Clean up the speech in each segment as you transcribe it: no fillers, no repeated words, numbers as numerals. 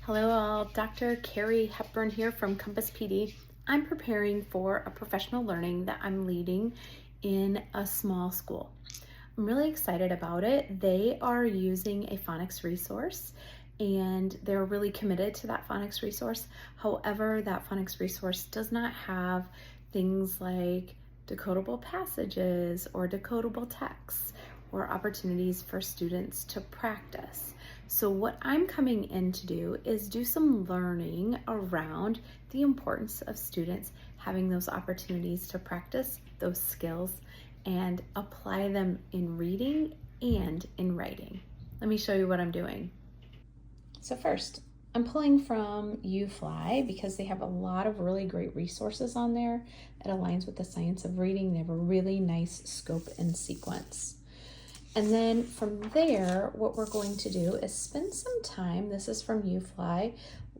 Hello all, Dr. Carrie Hepburn here from Compass PD. I'm preparing for a professional learning that I'm leading in a small school. I'm really excited about it. They are using a phonics resource and they're really committed to that phonics resource. However, that phonics resource does not have things like decodable passages or decodable texts or opportunities for students to practice. So what I'm coming in to do is do some learning around the importance of students having those opportunities to practice those skills and apply them in reading and in writing. Let me show you what I'm doing. So first, I'm pulling from UFly because they have a lot of really great resources on there. It aligns with the science of reading. They have a really nice scope and sequence. And then from there, what we're going to do is spend some time, this is from UFly,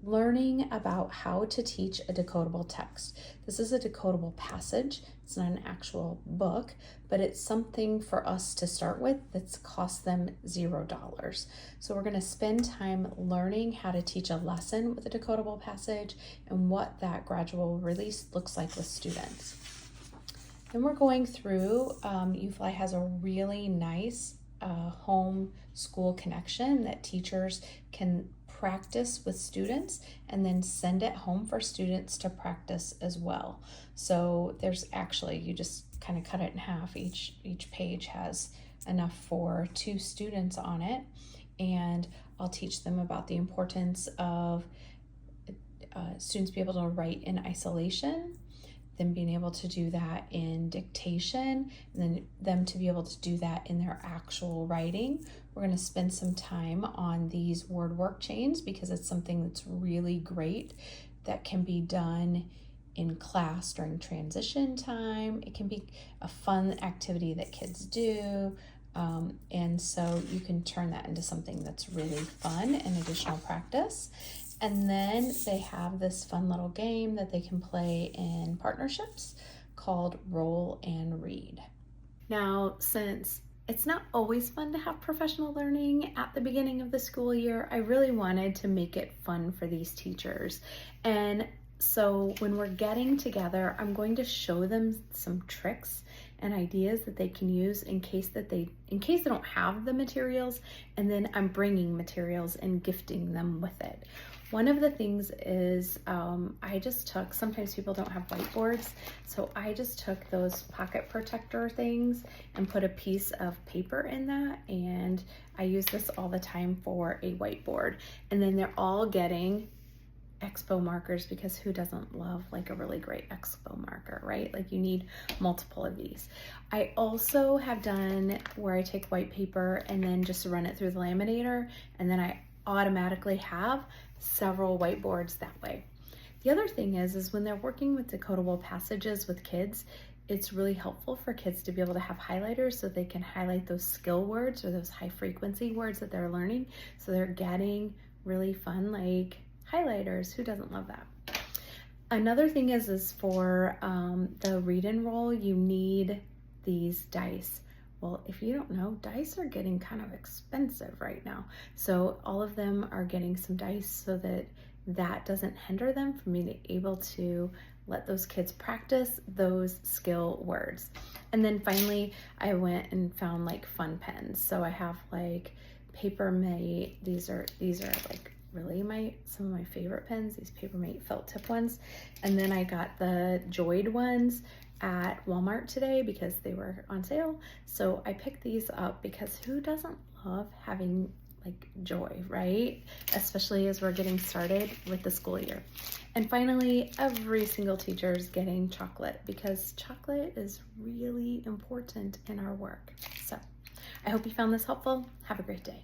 learning about how to teach a decodable text. This is a decodable passage. It's not an actual book, but it's something for us to start with that's cost them $0. So we're going to spend time learning how to teach a lesson with a decodable passage and what that gradual release looks like with students. Then we're going through, UFly has a really nice home school connection that teachers can practice with students and then send it home for students to practice as well. So there's actually, you just kind of cut it in half. Each page has enough for 2 students on it. And I'll teach them about the importance of students be able to write in isolation, them being able to do that in dictation, and then them to be able to do that in their actual writing. We're going to spend some time on these word work chains because it's something that's really great that can be done in class during transition time. It can be a fun activity that kids do. And so you can turn that into something that's really fun and additional practice. And then they have this fun little game that they can play in partnerships called Roll and Read. Now, since it's not always fun to have professional learning at the beginning of the school year, I really wanted to make it fun for these teachers. And so when we're getting together, I'm going to show them some tricks and ideas that they can use in case they don't have the materials, and then I'm bringing materials and gifting them with it. One of the things is I just took, sometimes people don't have whiteboards, so I just took those pocket protector things and put a piece of paper in that, and I use this all the time for a whiteboard. And then they're all getting Expo markers because who doesn't love like a really great Expo marker, right? Like you need multiple of these. I also have done where I take white paper and then just run it through the laminator, and then I automatically have several whiteboards that way. The other thing is when they're working with decodable passages with kids, it's really helpful for kids to be able to have highlighters so they can highlight those skill words or those high frequency words that they're learning. So they're getting really fun like highlighters. Who doesn't love that? Another thing is for the read and roll, you need these dice. Well, if you don't know, dice are getting kind of expensive right now. So all of them are getting some dice so that doesn't hinder them from being able to let those kids practice those skill words. And then finally, I went and found like fun pens. So I have like Paper Mate. These are like really some of my favorite pens, these Paper Mate felt tip ones. And then I got the Joyed ones at Walmart today because they were on sale. So I picked these up because who doesn't love having like joy, right? Especially as we're getting started with the school year. And finally, every single teacher is getting chocolate because chocolate is really important in our work. So I hope you found this helpful. Have a great day.